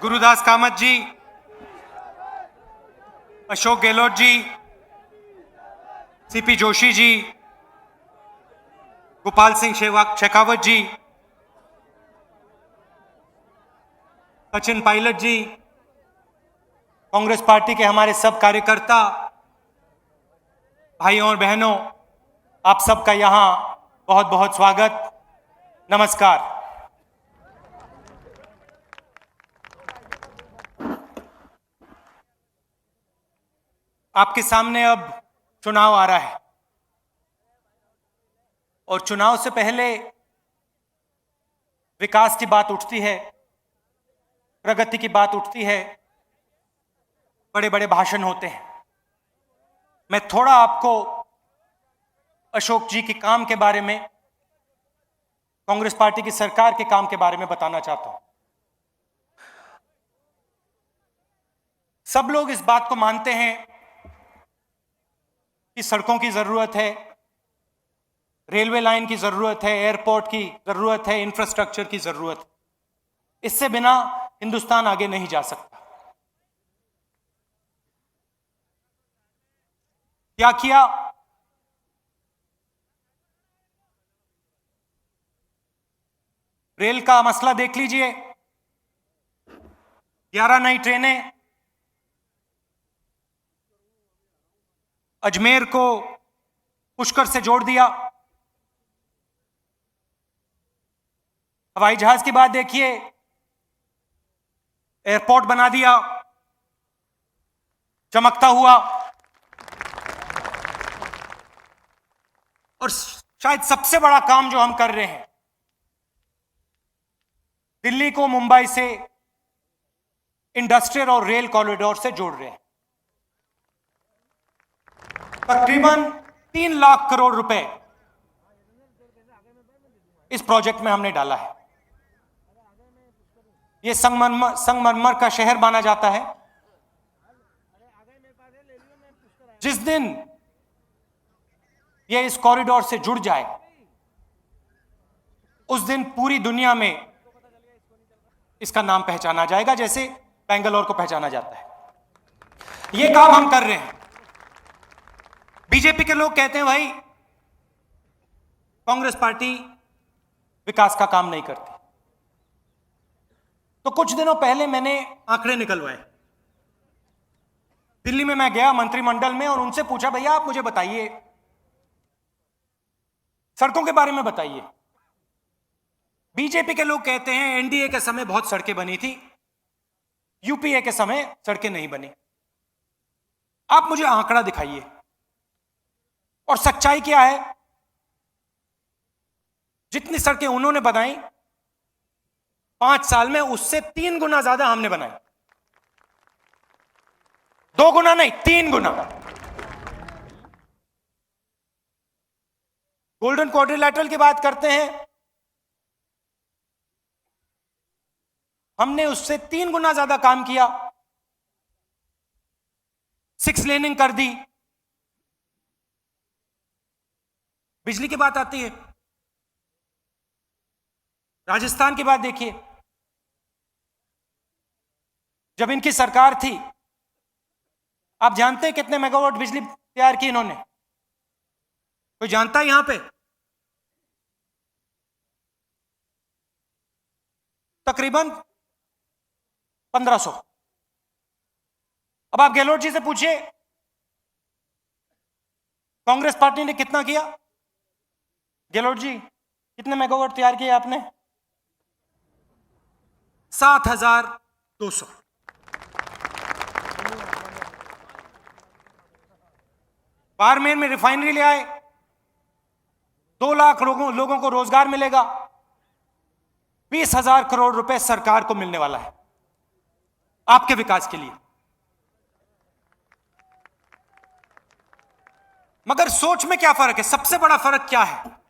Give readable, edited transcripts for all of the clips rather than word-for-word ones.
गुरुदास कामत जी, Ashok Gehlot ji, CP Joshi ji, Gopal Singh Shekhawat जी, सचिन पायलट जी, Congress party के हमारे सब कार्यकर्ता भाइयों और बहनों, आप सबका यहां बहुत बहुत स्वागत, नमस्कार। आपके सामने अब चुनाव आ रहा है और चुनाव से पहले विकास की बात उठती है, प्रगति की बात उठती है, बड़े बड़े भाषण होते हैं। मैं थोड़ा आपको अशोक जी के काम के बारे में, कांग्रेस पार्टी की सरकार के काम के बारे में बताना चाहता हूं। सब लोग इस बात को मानते हैं कि सड़कों की जरूरत है, रेलवे लाइन की जरूरत है, एयरपोर्ट की जरूरत है, इंफ्रास्ट्रक्चर की जरूरत है। इससे बिना हिंदुस्तान आगे नहीं जा सकता। क्या किया? रेल का मसला देख लीजिए, 11 नई ट्रेनें अजमेर को पुष्कर से जोड़ दिया। हवाई जहाज की बात देखिए, एयरपोर्ट बना दिया, चमकता हुआ। और शायद सबसे बड़ा काम जो हम कर रहे हैं, दिल्ली को मुंबई से इंडस्ट्रियल और रेल कॉरिडोर से जोड़ रहे हैं। तकरीबन 3 लाख करोड़ रुपए इस प्रोजेक्ट में हमने डाला है। यह संगमरमर का शहर माना जाता है। जिस दिन यह इस कॉरिडोर से जुड़ जाए, उस दिन पूरी दुनिया में इसका नाम पहचाना जाएगा, जैसे बेंगलोर को पहचाना जाता है। यह काम हम कर रहे हैं। बीजेपी के लोग कहते हैं भाई कांग्रेस पार्टी विकास का काम नहीं करती। तो कुछ दिनों पहले मैंने आंकड़े निकलवाए। दिल्ली में मैं गया मंत्रिमंडल में और उनसे पूछा, भैया आप मुझे बताइए, सड़कों के बारे में बताइए। बीजेपी के लोग कहते हैं एनडीए के समय बहुत सड़कें बनी थी, यूपीए के समय सड़कें नहीं बनी। आप मुझे आंकड़ा दिखाइए। और सच्चाई क्या है? जितनी सड़कें उन्होंने बनाई 5 साल में, उससे 3 गुना ज्यादा हमने बनाई। 2 गुना नहीं, 3 गुना। गोल्डन क्वाड्रिलैटरल की बात करते हैं, हमने उससे 3 गुना ज्यादा काम किया। 6 लेनिंग कर दी। बिजली की बात आती है, राजस्थान की बात देखिए। जब इनकी सरकार थी, आप जानते हैं कितने मेगावाट बिजली तैयार की इन्होंने? कोई जानता है यहां पे? तकरीबन 1500। अब आप गहलोत जी से पूछिए कांग्रेस पार्टी ने कितना किया? गहलोत जी, कितने मेगावाट तैयार किए आपने? 7200। बाड़मेर में रिफाइनरी ले आए, 2 लाख लोगों को रोजगार मिलेगा। 20,000 करोड़ रुपए सरकार को मिलने वाला है आपके विकास के लिए। मगर सोच में क्या फर्क है? सबसे बड़ा फर्क क्या है?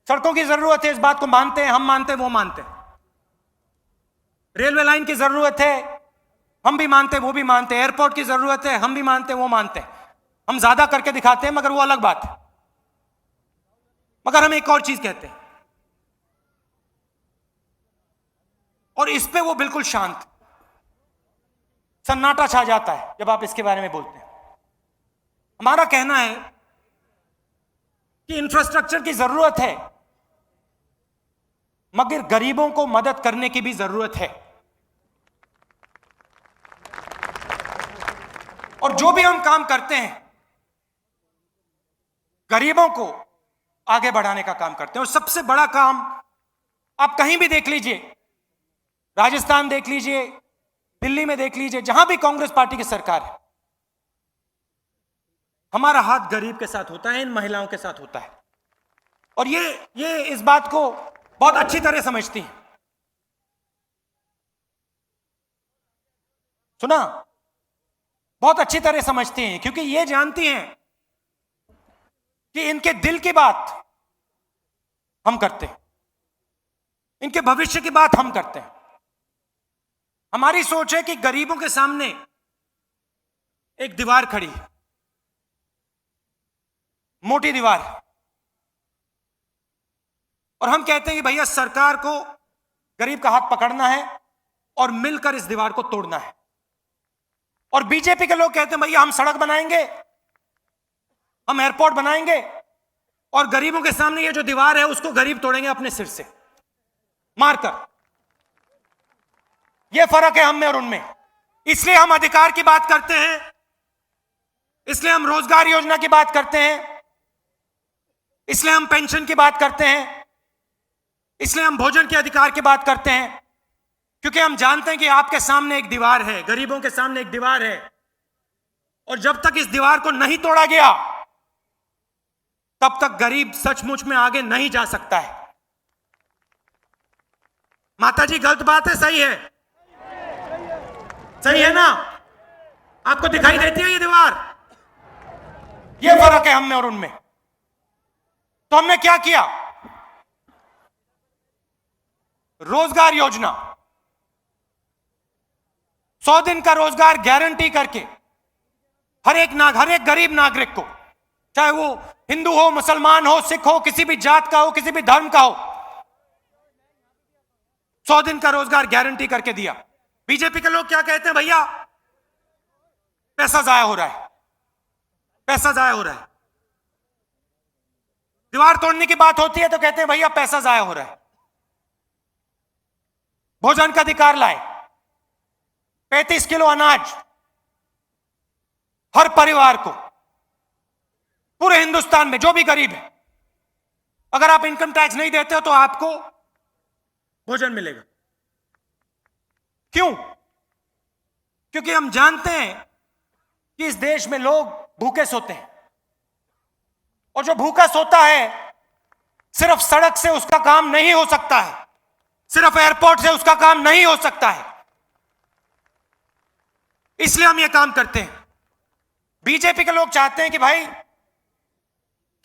सड़कों की जरूरत है, इस बात को मानते हैं, हम मानते हैं, वो मानते हैं। रेलवे लाइन की जरूरत है, हम भी मानते हैं, वो भी मानते हैं। एयरपोर्ट की जरूरत है, हम भी मानते हैं, वो मानते हैं। हम ज्यादा करके दिखाते हैं, मगर वो अलग बात है। मगर हम एक और चीज कहते हैं, और इस पे वो बिल्कुल शांत, सन्नाटा छा जाता है जब आप इसके बारे में बोलते हैं। हमारा कहना है कि इंफ्रास्ट्रक्चर की जरूरत है, मगर गरीबों को मदद करने की भी जरूरत है। और जो भी हम काम करते हैं गरीबों को आगे बढ़ाने का काम करते हैं। और सबसे बड़ा काम आप कहीं भी देख लीजिए, राजस्थान देख लीजिए, दिल्ली में देख लीजिए, जहां भी कांग्रेस पार्टी की सरकार है, हमारा हाथ गरीब के साथ होता है, इन महिलाओं के साथ होता है। और ये इस बात को बहुत अच्छी तरह समझती हैं। सुना, बहुत अच्छी तरह समझती हैं, क्योंकि ये जानती हैं कि इनके दिल की बात हम करते हैं, इनके भविष्य की बात हम करते हैं। हमारी सोच है कि गरीबों के सामने एक दीवार खड़ी है, मोटी दीवार, और हम कहते हैं कि भैया सरकार को गरीब का हाथ पकड़ना है और मिलकर इस दीवार को तोड़ना है। और बीजेपी के लोग कहते हैं भैया हम सड़क बनाएंगे, हम एयरपोर्ट बनाएंगे, और गरीबों के सामने ये जो दीवार है उसको गरीब तोड़ेंगे अपने सिर से मारकर। ये फर्क है हम में और उनमें। इसलिए हम अधिकार की बात करते हैं, इसलिए हम रोजगार योजना की बात करते हैं, इसलिए हम पेंशन की बात करते हैं, इसलिए हम भोजन के अधिकार की बात करते हैं, क्योंकि हम जानते हैं कि आपके सामने एक दीवार है, गरीबों के सामने एक दीवार है, और जब तक इस दीवार को नहीं तोड़ा गया तब तक गरीब सचमुच में आगे नहीं जा सकता है। माता जी गलत बात है, सही है? सही है ना? आपको दिखाई देती है ये दीवार? ये फर्क है हम में और उनमें। तो हमने क्या किया? रोजगार योजना, 100 दिन का रोजगार गारंटी करके हर एक गरीब नागरिक को, चाहे वो हिंदू हो, मुसलमान हो, सिख हो, किसी भी जात का हो, किसी भी धर्म का हो, 100 दिन का रोजगार गारंटी करके दिया। बीजेपी के लोग क्या कहते हैं? भैया पैसा जाया हो रहा है, पैसा जाया हो रहा है। दीवार तोड़ने की बात होती है तो कहते हैं भैया पैसा जाया हो रहा है। भोजन का अधिकार लाए, 35 किलो अनाज हर परिवार को, पूरे हिंदुस्तान में जो भी गरीब है, अगर आप इनकम टैक्स नहीं देते हो तो आपको भोजन मिलेगा। क्यों? क्योंकि हम जानते हैं कि इस देश में लोग भूखे सोते हैं, और जो भूखा सोता है सिर्फ सड़क से उसका काम नहीं हो सकता है, सिर्फ एयरपोर्ट से उसका काम नहीं हो सकता है। इसलिए हम ये काम करते हैं। बीजेपी के लोग चाहते हैं कि भाई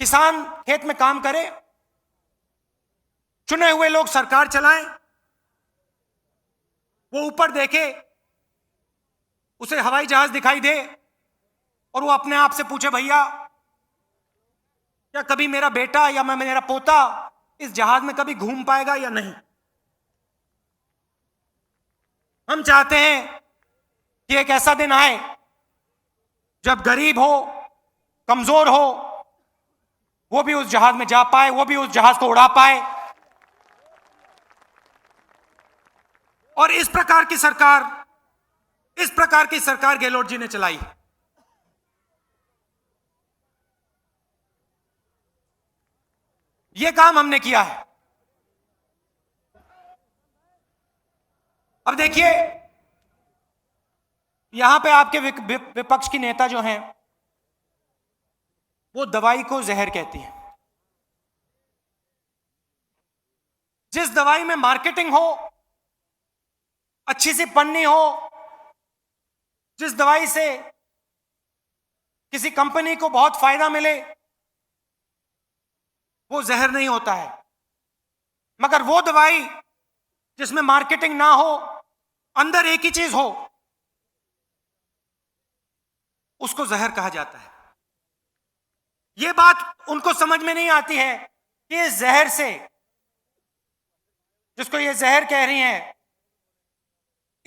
किसान खेत में काम करे, चुने हुए लोग सरकार चलाएं, वो ऊपर देखे, उसे हवाई जहाज दिखाई दे, और वो अपने आप से पूछे भैया क्या कभी मेरा बेटा या मेरा पोता इस जहाज में कभी घूम पाएगा या नहीं। हम चाहते हैं कि एक ऐसा दिन आए जब गरीब हो, कमजोर हो, वो भी उस जहाज में जा पाए, वो भी उस जहाज को उड़ा पाए। और इस प्रकार की सरकार गहलोत जी ने चलाई। ये काम हमने किया है। अब देखिए, यहां पे आपके विपक्ष की नेता जो हैं वो दवाई को जहर कहती है। जिस दवाई में मार्केटिंग हो, अच्छी सी पन्नी हो, जिस दवाई से किसी कंपनी को बहुत फायदा मिले, वो जहर नहीं होता है। मगर वो दवाई जिसमें मार्केटिंग ना हो, अंदर एक ही चीज हो, उसको जहर कहा जाता है। ये बात उनको समझ में नहीं आती है कि इस जहर से, जिसको ये जहर कह रही हैं,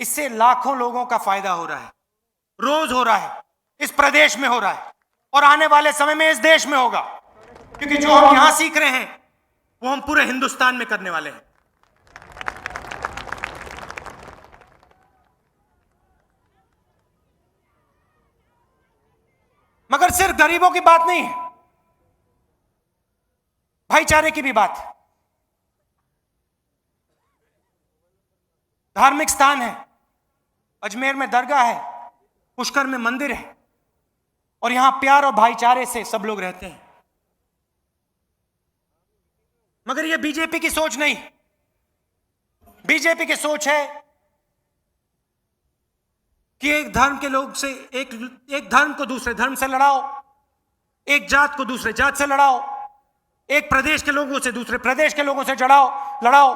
इससे लाखों लोगों का फायदा हो रहा है, रोज हो रहा है, इस प्रदेश में हो रहा है और आने वाले समय में इस देश में होगा, क्योंकि जो हम यहां सीख रहे हैं वो हम पूरे हिंदुस्तान में करने वाले हैं। मगर सिर्फ गरीबों की बात नहीं है, भाईचारे की भी बात है। धार्मिक स्थान है, अजमेर में दरगाह है, पुष्कर में मंदिर है और यहां प्यार और भाईचारे से सब लोग रहते हैं। मगर यह बीजेपी की सोच नहीं। बीजेपी की सोच है कि एक धर्म के लोग से एक धर्म को दूसरे धर्म से लड़ाओ, एक जात को दूसरे जात से लड़ाओ, एक प्रदेश के लोगों से दूसरे प्रदेश के लोगों से लड़ाओ।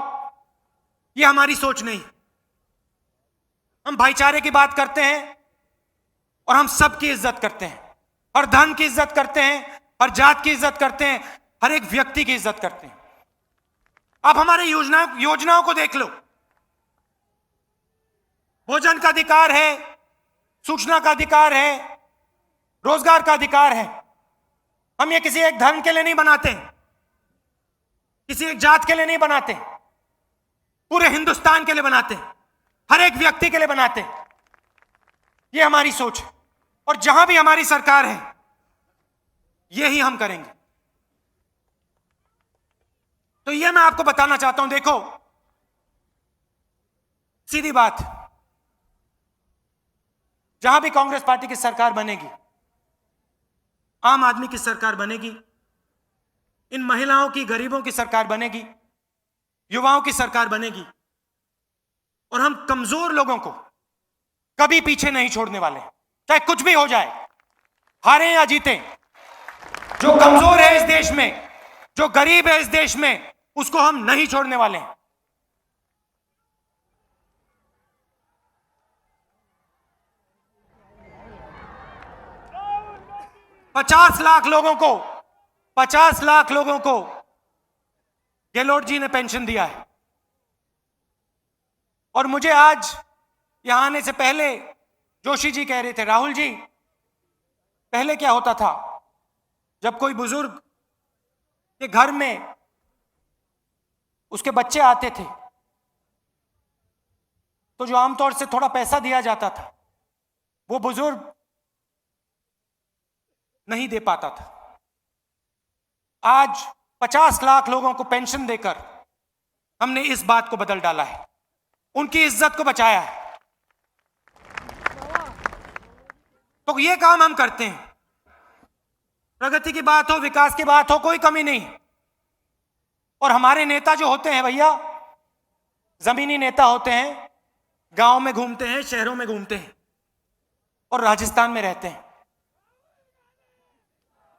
यह हमारी सोच नहीं। हम भाईचारे की बात करते हैं और हम सबकी इज्जत करते हैं, हर धर्म की इज्जत करते हैं, हर जात की इज्जत करते हैं, हर एक व्यक्ति की इज्जत करते हैं। आप हमारे योजनाओं को देख लो। भोजन का अधिकार है, सूचना का अधिकार है, रोजगार का अधिकार है। हम ये किसी एक धर्म के लिए नहीं बनाते, किसी एक जात के लिए नहीं बनाते, पूरे हिंदुस्तान के लिए बनाते, हर एक व्यक्ति के लिए बनाते। ये हमारी सोच है और जहां भी हमारी सरकार है यही हम करेंगे। तो ये मैं आपको बताना चाहता हूं। देखो, सीधी बात, जहां भी कांग्रेस पार्टी की सरकार बनेगी, आम आदमी की सरकार बनेगी, इन महिलाओं की, गरीबों की सरकार बनेगी, युवाओं की सरकार बनेगी और हम कमजोर लोगों को कभी पीछे नहीं छोड़ने वाले, चाहे कुछ भी हो जाए, हारे या जीते। जो कमजोर है इस देश में, जो गरीब है इस देश में, उसको हम नहीं छोड़ने वाले हैं। पचास लाख लोगों को गहलोत जी ने पेंशन दिया है। और मुझे आज यहां आने से पहले जोशी जी कह रहे थे, राहुल जी, पहले क्या होता था, जब कोई बुजुर्ग के घर में उसके बच्चे आते थे तो जो आमतौर से थोड़ा पैसा दिया जाता था वो बुजुर्ग नहीं दे पाता था। आज 50 लाख लोगों को पेंशन देकर हमने इस बात को बदल डाला है, उनकी इज्जत को बचाया है। तो ये काम हम करते हैं। प्रगति की बात हो, विकास की बात हो, कोई कमी नहीं। और हमारे नेता जो होते हैं भैया, जमीनी नेता होते हैं, गांव में घूमते हैं, शहरों में घूमते हैं और राजस्थान में रहते हैं।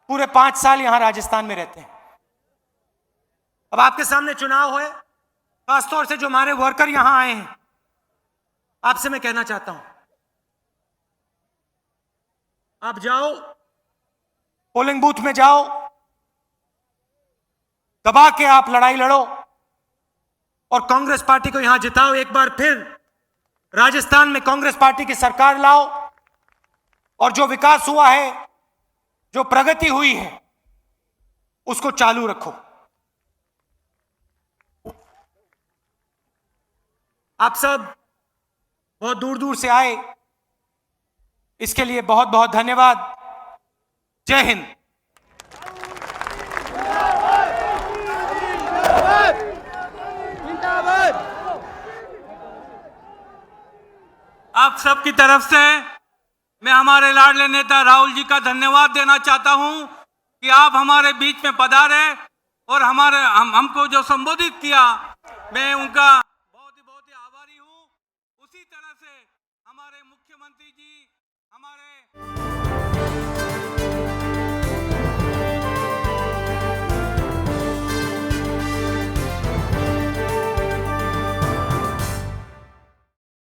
पूरे 5 साल यहां राजस्थान में रहते हैं। अब आपके सामने चुनाव है, खासतौर से जो हमारे वर्कर यहां आए हैं, आपसे मैं कहना चाहता हूं, आप जाओ, पोलिंग बूथ में जाओ, दबा के आप लड़ाई लड़ो और कांग्रेस पार्टी को यहां जिताओ। एक बार फिर राजस्थान में कांग्रेस पार्टी की सरकार लाओ और जो विकास हुआ है, जो प्रगति हुई है, उसको चालू रखो। आप सब बहुत दूर दूर से आए, इसके लिए बहुत बहुत धन्यवाद। जय हिंद। आप सबकी तरफ से मैं हमारे लाडले नेता राहुल जी का धन्यवाद देना चाहता हूं कि आप हमारे बीच में पधारे और हमको जो संबोधित किया, मैं उनका